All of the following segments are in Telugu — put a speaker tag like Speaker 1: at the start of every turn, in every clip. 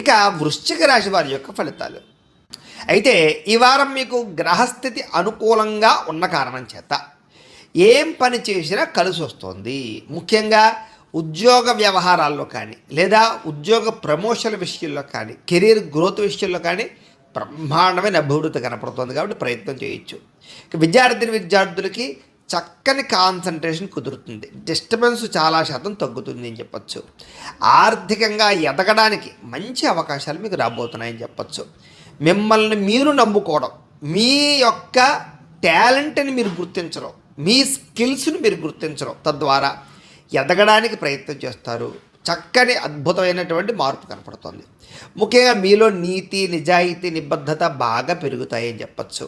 Speaker 1: ఇక వృశ్చిక రాశి వారి యొక్క ఫలితాలు. అయితే ఈ వారం మీకు గ్రహస్థితి అనుకూలంగా ఉన్న కారణం చేత ఏం పని చేసినా కలిసి వస్తుంది. ముఖ్యంగా ఉద్యోగ వ్యవహారాల్లో కానీ, లేదా ఉద్యోగ ప్రమోషన్ల విషయంలో కానీ, కెరీర్ గ్రోత్ విషయంలో కానీ బ్రహ్మాండమైన అభివృద్ధి కనపడుతుంది. కాబట్టి ప్రయత్నం చేయొచ్చు. ఇక విద్యార్థులకి చక్కని కాన్సన్ట్రేషన్ కుదురుతుంది. డిస్టర్బెన్స్ చాలా శాతం తగ్గుతుంది అని చెప్పచ్చు. ఆర్థికంగా ఎదగడానికి మంచి అవకాశాలు మీకు రాబోతున్నాయని చెప్పచ్చు. మిమ్మల్ని మీరు నమ్ముకోవడం, మీ యొక్క టాలెంట్ని మీరు గుర్తించడం, మీ స్కిల్స్ని మీరు గుర్తించడం, తద్వారా ఎదగడానికి ప్రయత్నం చేస్తారు. చక్కని అద్భుతమైనటువంటి మార్పు కనపడుతుంది. ముఖ్యంగా మీలో నీతి, నిజాయితీ, నిబద్ధత బాగా పెరుగుతాయని చెప్పచ్చు.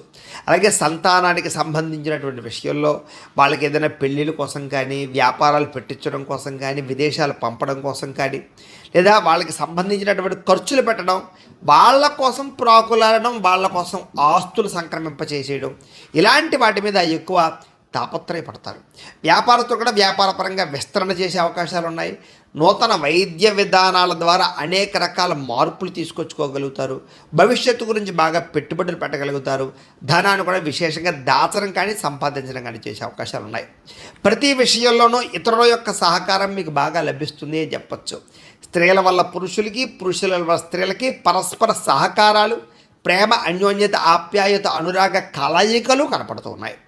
Speaker 1: అలాగే సంతానానికి సంబంధించినటువంటి విషయంలో వాళ్ళకి ఏదైనా పెళ్ళిళ్ళ కోసం కానీ, వ్యాపారాలు పెట్టించడం కోసం కానీ, విదేశాలు పంపడం కోసం కానీ, లేదా వాళ్ళకి సంబంధించినటువంటి ఖర్చులు పెట్టడం, వాళ్ళ కోసం ప్రాకులాడడం, వాళ్ళ కోసం ఆస్తులు సంక్రమింపచేసేయడం, ఇలాంటి వాటి మీద ఎక్కువ తాపత్రయపడతారు. వ్యాపారస్తులు కూడా వ్యాపారపరంగా విస్తరణ చేసే అవకాశాలు ఉన్నాయి. నూతన వైద్య విధానాల ద్వారా అనేక రకాల మార్పులు తీసుకొచ్చుకోగలుగుతారు. భవిష్యత్తు గురించి బాగా పెట్టుబడులు పెట్టగలుగుతారు. ధనాన్ని కూడా విశేషంగా దాచడం కానీ, సంపాదించడం కానీ చేసే అవకాశాలు ఉన్నాయి. ప్రతి విషయంలోనూ ఇతరుల యొక్క సహకారం మీకు బాగా లభిస్తుంది అని చెప్పచ్చు. స్త్రీల వల్ల పురుషులకి, పురుషుల వల్ల స్త్రీలకి పరస్పర సహకారాలు, ప్రేమ, అన్యోన్యత, ఆప్యాయత, అనురాగ కలయికలు కనపడుతూ ఉన్నాయి.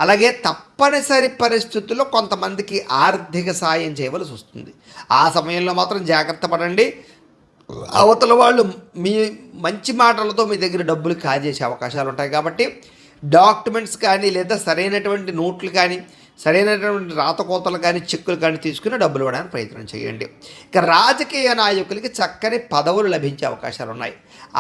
Speaker 1: అలాగే తప్పనిసరి పరిస్థితుల్లో కొంతమందికి ఆర్థిక సాయం చేయవలసి వస్తుంది. ఆ సమయంలో మాత్రం జాగ్రత్త పడండి. అవతల వాళ్ళు మీ మంచి మాటలతో మీ దగ్గర డబ్బులు కాజేసే అవకాశాలు ఉంటాయి. కాబట్టి డాక్యుమెంట్స్ కానీ, లేదా సరైనటువంటి నోట్లు కానీ, సరైనటువంటి రాతకోతలు కానీ, చెక్కులు కానీ తీసుకుని డబ్బులు ఇవ్వడానికి ప్రయత్నం చేయండి. ఇక రాజకీయ నాయకులకి చక్కని పదవులు లభించే అవకాశాలు ఉన్నాయి.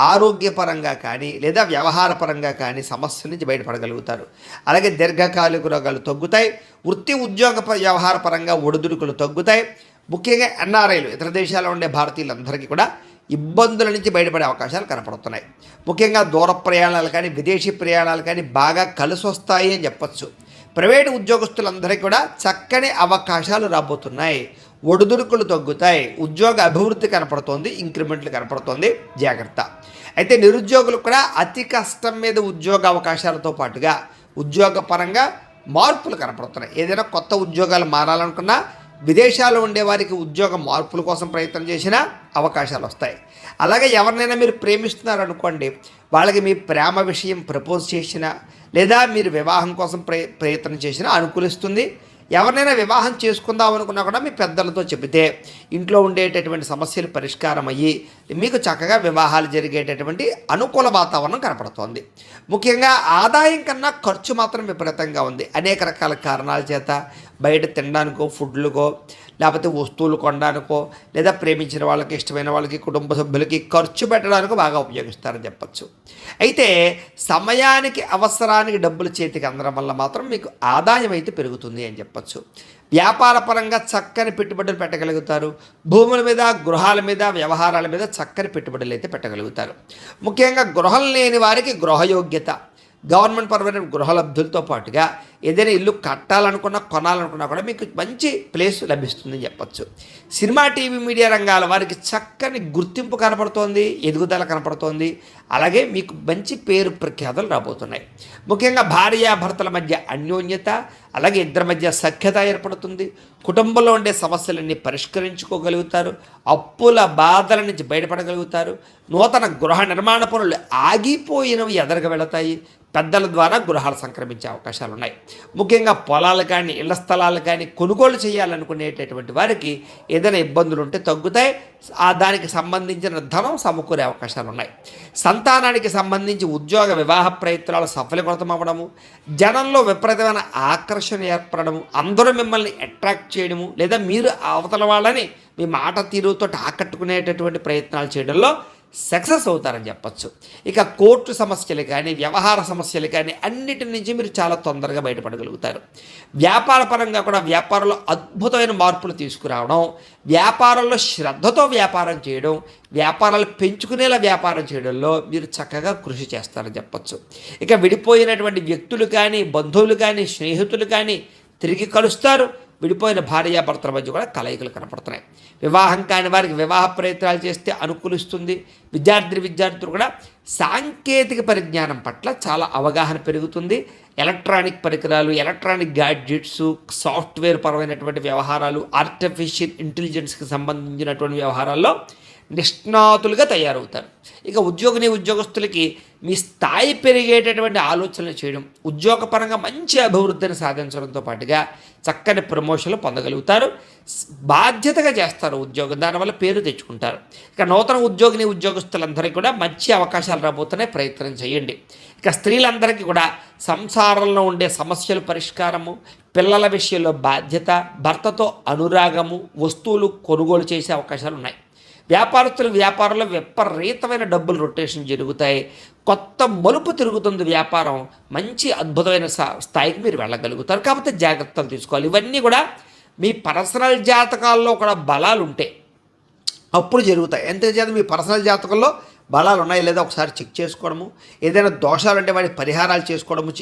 Speaker 1: ఆరోగ్యపరంగా కానీ, లేదా వ్యవహారపరంగా కానీ సమస్యల నుంచి బయటపడగలుగుతారు. అలాగే దీర్ఘకాలిక రోగాలు తగ్గుతాయి. వృత్తి, ఉద్యోగ వ్యవహార పరంగా ఒడిదుడుకులు తగ్గుతాయి. ముఖ్యంగా ఎన్ఆర్ఐలు, ఇతర దేశాల్లో ఉండే భారతీయులందరికీ కూడా ఇబ్బందుల నుంచి బయటపడే అవకాశాలు కనపడుతున్నాయి. ముఖ్యంగా దూర ప్రయాణాలు కానీ, విదేశీ ప్రయాణాలు కానీ బాగా కలిసి వస్తాయి అని చెప్పచ్చు. ప్రైవేటు ఉద్యోగస్తులందరికీ కూడా చక్కని అవకాశాలు రాబోతున్నాయి. ఒడిదుడుకులు తగ్గుతాయి. ఉద్యోగ అభివృద్ధి కనపడుతోంది. ఇంక్రిమెంట్లు కనపడుతోంది. జాగ్రత్త. అయితే నిరుద్యోగులకు కూడా అతి కష్టం మీద ఉద్యోగ అవకాశాలతో పాటుగా ఉద్యోగ పరంగా మార్పులు కనపడుతున్నాయి. ఏదైనా కొత్త ఉద్యోగాలు మారాలనుకున్నా, విదేశాల్లో ఉండేవారికి ఉద్యోగ మార్పుల కోసం ప్రయత్నం చేసినా అవకాశాలు వస్తాయి. అలాగే ఎవరినైనా మీరు ప్రేమిస్తున్నారనుకోండి, వాళ్ళకి మీ ప్రేమ విషయం ప్రపోజ్ చేసినా, లేదా మీరు వివాహం కోసం ప్రయత్నం చేసినా అనుకూలిస్తుంది. ఎవరినైనా వివాహం చేసుకుందాం అనుకున్నా కూడా మీ పెద్దలతో చెబితే ఇంట్లో ఉండేటటువంటి సమస్యలు పరిష్కారం అయ్యి మీకు చక్కగా వివాహాలు జరిగేటటువంటి అనుకూల వాతావరణం కనపడుతోంది. ముఖ్యంగా ఆదాయం కన్నా ఖర్చు మాత్రం విపరీతంగా ఉంది. అనేక రకాల కారణాల చేత బయట తినడానికో, ఫుడ్లకో, లేకపోతే వస్తువులు కొనడానికో, లేదా ప్రేమించిన వాళ్ళకి, ఇష్టమైన వాళ్ళకి, కుటుంబ సభ్యులకి ఖర్చు పెట్టడానికో బాగా ఉపయోగిస్తారని చెప్పచ్చు. అయితే సమయానికి, అవసరానికి డబ్బులు చేతికి అందడం వల్ల మాత్రం మీకు ఆదాయం అయితే పెరుగుతుంది అని చెప్పచ్చు. వ్యాపార పరంగా చక్కని పెట్టుబడులు పెట్టగలుగుతారు. భూముల మీద, గృహాల మీద, వ్యవహారాల మీద చక్కని పెట్టుబడులు అయితే పెట్టగలుగుతారు. ముఖ్యంగా గృహం లేని వారికి గృహయోగ్యత, గవర్నమెంట్ పరమైన గృహలబ్ధులతో పాటుగా ఏదైనా ఇల్లు కట్టాలనుకున్నా, కొనాలనుకున్నా కూడా మీకు మంచి ప్లేస్ లభిస్తుందని చెప్పచ్చు. సినిమా, టీవీ, మీడియా రంగాల వారికి చక్కని గుర్తింపు కనపడుతోంది, ఎదుగుదల కనపడుతోంది. అలాగే మీకు మంచి పేరు ప్రఖ్యాతలు రాబోతున్నాయి. ముఖ్యంగా భార్యాభర్తల మధ్య అన్యోన్యత, అలాగే ఇద్దరి మధ్య సఖ్యత ఏర్పడుతుంది. కుటుంబంలో ఉండే సమస్యలన్నీ పరిష్కరించుకోగలుగుతారు. అప్పుల బాధల నుంచి బయటపడగలుగుతారు. నూతన గృహ నిర్మాణ పనులు ఆగిపోయినవి ఎదరగా వెళతాయి. పెద్దల ద్వారా గృహాలు సంక్రమించే అవకాశాలు ఉన్నాయి. ముఖ్యంగా పొలాలు కానీ, ఇళ్ల స్థలాలు కానీ కొనుగోలు చేయాలనుకునేటటువంటి వారికి ఏదైనా ఇబ్బందులు ఉంటే తగ్గుతాయి. దానికి సంబంధించిన ధనం సమకూరే అవకాశాలు ఉన్నాయి. సంతానానికి సంబంధించి ఉద్యోగ, వివాహ ప్రయత్నాలు సఫలీకృతం అవ్వడము, జనంలో విపరీతమైన ఆకర్షణ ఏర్పడము, అందరూ మిమ్మల్ని అట్రాక్ట్ చేయడము, లేదా మీరు అవతల వాళ్ళని మీ మాట తీరుతో ఆకట్టుకునేటటువంటి ప్రయత్నాలు చేయడంలో సక్సెస్ అవుతారని చెప్పచ్చు. ఇక కోర్టు సమస్యలు కానీ, వ్యవహార సమస్యలు కానీ అన్నిటి నుంచి మీరు చాలా తొందరగా బయటపడగలుగుతారు. వ్యాపార పరంగా కూడా వ్యాపారంలో అద్భుతమైన మార్పులు తీసుకురావడం, వ్యాపారంలో శ్రద్ధతో వ్యాపారం చేయడం, వ్యాపారాలు పెంచుకునేలా వ్యాపారం చేయడంలో మీరు చక్కగా కృషి చేస్తారని చెప్పచ్చు. ఇక విడిపోయినటువంటి వ్యక్తులు కానీ, బంధువులు కానీ, స్నేహితులు కానీ తిరిగి కలుస్తారు. విడిపోయిన భార్యాభర్తల మధ్య కూడా కలయికలు కనపడుతున్నాయి. వివాహం కాని వారికి వివాహ ప్రయత్నాలు చేస్తే అనుకూలిస్తుంది. విద్యార్థులు కూడా సాంకేతిక పరిజ్ఞానం పట్ల చాలా అవగాహన పెరుగుతుంది. ఎలక్ట్రానిక్ పరికరాలు, ఎలక్ట్రానిక్ గ్యాడ్జెట్స్, సాఫ్ట్వేర్ పరమైనటువంటి వ్యవహారాలు, ఆర్టిఫిషియల్ ఇంటెలిజెన్స్కి సంబంధించినటువంటి వ్యవహారాల్లో నిష్ణాతులుగా తయారవుతారు. ఇక ఉద్యోగస్తులకి మీ స్థాయి పెరిగేటటువంటి ఆలోచనలు చేయడం, ఉద్యోగపరంగా మంచి అభివృద్ధిని సాధించడంతో పాటుగా చక్కని ప్రమోషన్లు పొందగలుగుతారు. బాధ్యతగా చేస్తారు ఉద్యోగం, దానివల్ల పేరు తెచ్చుకుంటారు. ఇక నూతన ఉద్యోగస్తులందరికీ కూడా మంచి అవకాశాలు రాబోతున్నాయి, ప్రయత్నం చేయండి. ఇక స్త్రీలందరికీ కూడా సంసారంలో ఉండే సమస్యల పరిష్కారము, పిల్లల విషయంలో బాధ్యత, భర్తతో అనురాగము, వస్తువులు కొనుగోలు చేసే అవకాశాలు ఉన్నాయి. వ్యాపారంలో విపరీతమైన డబ్బులు రొటేషన్ జరుగుతాయి. కొత్త మలుపు తిరుగుతుంది వ్యాపారం. మంచి అద్భుతమైన స్థాయికి మీరు వెళ్ళగలుగుతారు. కాకపోతే జాగ్రత్తలు తీసుకోవాలి. ఇవన్నీ కూడా మీ పర్సనల్ జాతకాల్లో కూడా బలాలు ఉంటాయి, అప్పుడు జరుగుతాయి. ఎంతచేత మీ పర్సనల్ జాతకంలో బలాలు ఉన్నాయి లేదా ఒకసారి చెక్ చేసుకోవడము, ఏదైనా దోషాలు ఉంటే వాటి పరిహారాలు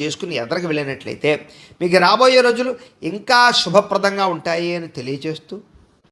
Speaker 1: చేసుకుని ఎదరికి వెళ్ళినట్లయితే మీకు రాబోయే రోజులు ఇంకా శుభప్రదంగా ఉంటాయి అని తెలియజేస్తూ